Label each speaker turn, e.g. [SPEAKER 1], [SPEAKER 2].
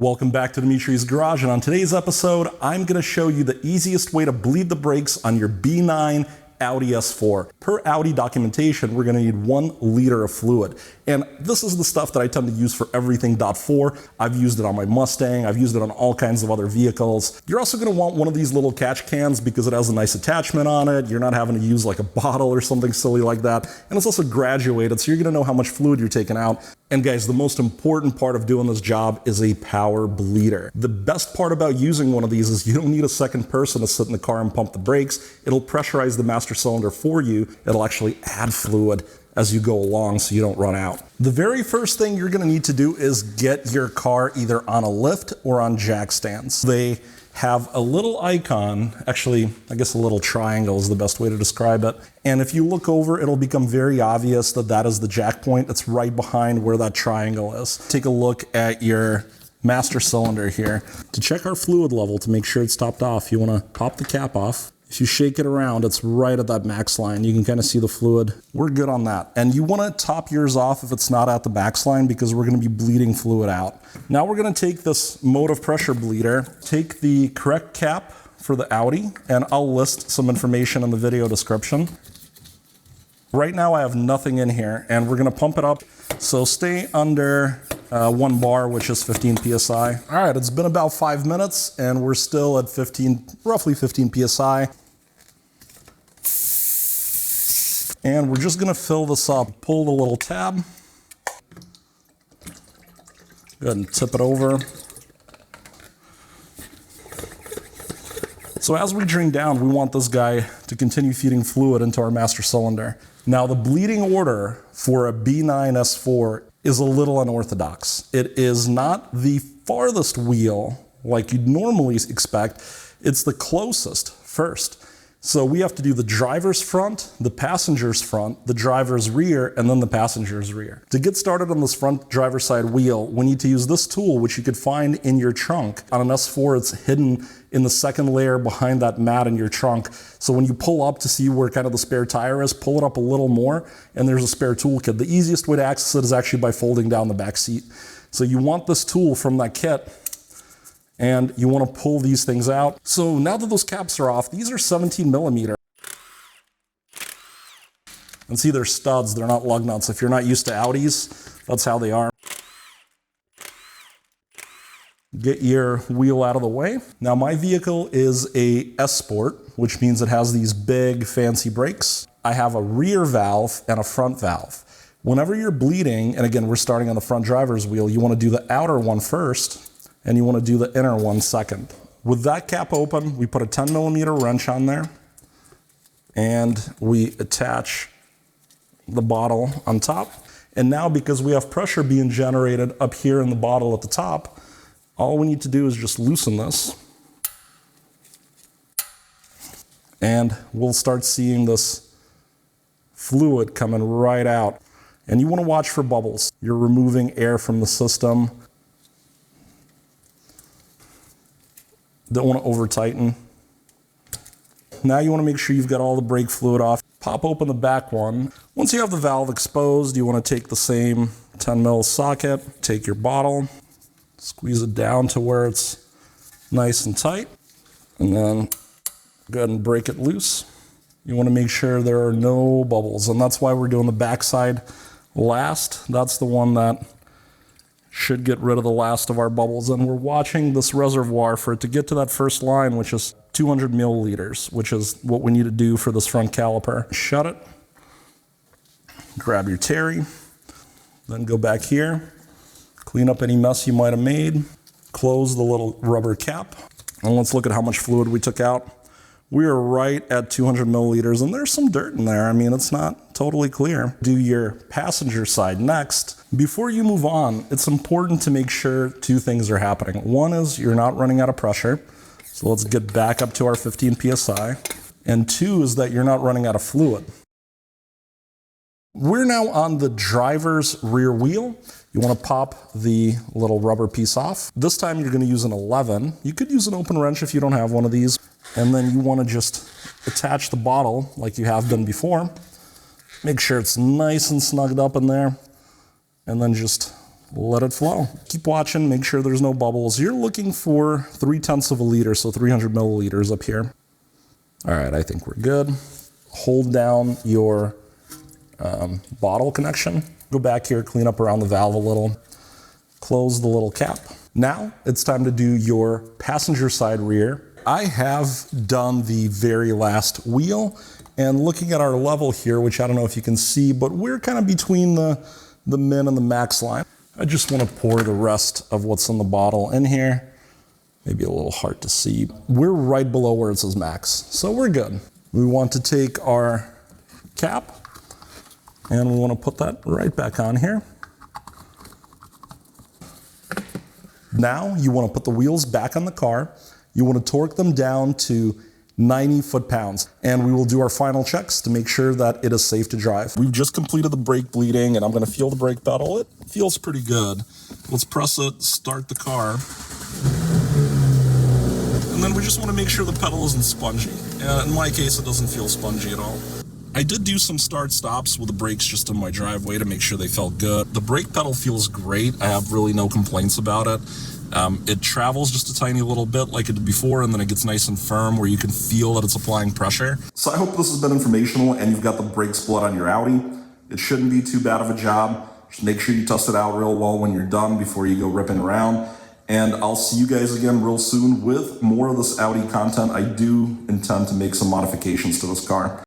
[SPEAKER 1] Welcome back to Dimitri's Garage, and on today's episode, I'm going to show you the easiest way to bleed the brakes on your B9 Audi S4. Per Audi documentation, we're going to need 1 liter of fluid. And this is the stuff that I tend to use for everything .4. I've used it on my Mustang. I've used it on all kinds of other vehicles. You're also going to want one of these little catch cans because it has a nice attachment on it. You're not having to use like a bottle or something silly like that. And it's also graduated, so you're going to know how much fluid you're taking out. And guys, the most important part of doing this job is a power bleeder. The best part about using one of these is you don't need a second person to sit in the car and pump the brakes. It'll pressurize the master cylinder for you. It'll actually add fluid as you go along so you don't run out. The very first thing you're gonna need to do is get your car either on a lift or on jack stands. They have a little icon, actually, I guess a little triangle is the best way to describe it. And if you look over, it'll become very obvious that that is the jack point. It's right behind where that triangle is. Take a look at your master cylinder here. To check our fluid level to make sure it's topped off, you wanna pop the cap off. If you shake it around, it's right at that max line. You can kind of see the fluid. We're good on that. And you want to top yours off if it's not at the max line because we're going to be bleeding fluid out. Now we're going to take this motive pressure bleeder, take the correct cap for the Audi, and I'll list some information in the video description. Right now I have nothing in here, and we're going to pump it up. So stay under 1 bar, which is 15 PSI. All right, it's been about 5 minutes, and we're still at roughly 15 PSI. And we're just gonna fill this up. Pull the little tab. Go ahead and tip it over. So as we drain down, we want this guy to continue feeding fluid into our master cylinder. Now the bleeding order for a B9 S4 is a little unorthodox. It is not the farthest wheel like you'd normally expect. It's the closest first. So we have to do the driver's front, the passenger's front, the driver's rear, and then the passenger's rear. To get started on this front driver's side wheel, we need to use this tool, which you could find in your trunk. On an S4, it's hidden in the second layer behind that mat in your trunk. So when you pull up to see where kind of the spare tire is, pull it up a little more, and there's a spare toolkit. The easiest way to access it is actually by folding down the back seat. So you want this tool from that kit, and you want to pull these things out. So now that those caps are off, these are 17 millimeter. And see, they're studs, they're not lug nuts. If you're not used to Audis, that's how they are. Get your wheel out of the way. Now my vehicle is a S Sport, which means it has these big fancy brakes. I have a rear valve and a front valve. Whenever you're bleeding, and again, we're starting on the front driver's wheel, you want to do the outer one first, and you want to do the inner one second. With that cap open, we put a 10 millimeter wrench on there, and we attach the bottle on top. And now, because we have pressure being generated up here in the bottle at the top, all we need to do is just loosen this, and we'll start seeing this fluid coming right out. And you want to watch for bubbles. You're removing air from the system. Don't want to over tighten. Now you want to make sure you've got all the brake fluid off. Pop open the back one. Once you have the valve exposed, you want to take the same 10 mil socket, take your bottle, squeeze it down to where it's nice and tight, and then go ahead and break it loose. You want to make sure there are no bubbles, and that's why we're doing the backside last. That's the one that should get rid of the last of our bubbles, and we're watching this reservoir for it to get to that first line, which is 200 milliliters, which is what we need to do for this front caliper. Shut it, grab your terry, then go back here, clean up any mess you might have made, close the little rubber cap, and let's look at how much fluid we took out. We are right at 200 milliliters, and there's some dirt in there. I mean, it's not totally clear. Do your passenger side next. Before you move on, it's important to make sure 2 things are happening. One is you're not running out of pressure. So let's get back up to our 15 PSI. And 2 is that you're not running out of fluid. We're now on the driver's rear wheel. You want to pop the little rubber piece off. This time you're going to use an 11. You could use an open wrench if you don't have one of these. And then you want to just attach the bottle like you have done before. Make sure it's nice and snugged up in there. And then just let it flow. Keep watching, make sure there's no bubbles. You're looking for 0.3 of a liter, so 300 milliliters up here. All right, I think we're good. Hold down your bottle connection. Go back here, clean up around the valve a little. Close the little cap. Now it's time to do your passenger side rear. I have done the very last wheel, and looking at our level here, which I don't know if you can see, but we're kind of between the min and the max line. I just want to pour the rest of what's in the bottle in here. Maybe a little hard to see. We're right below where it says max, so we're good. We want to take our cap and we want to put that right back on here. Now you want to put the wheels back on the car. You want to torque them down to 90 foot-pounds, and we will do our final checks to make sure that it is safe to drive. We've just completed the brake bleeding, and I'm going to feel the brake pedal. It feels pretty good. Let's press it, start the car. And then we just want to make sure the pedal isn't spongy. In my case, it doesn't feel spongy at all. I did do some start-stops with the brakes just in my driveway to make sure they felt good. The brake pedal feels great. I have really no complaints about it. It travels just a tiny little bit like it did before, and then it gets nice and firm where you can feel that it's applying pressure. So I hope this has been informational and you've got the brake split on your Audi. It shouldn't be too bad of a job. Just make sure you test it out real well when you're done before you go ripping around. And I'll see you guys again real soon with more of this Audi content. I do intend to make some modifications to this car.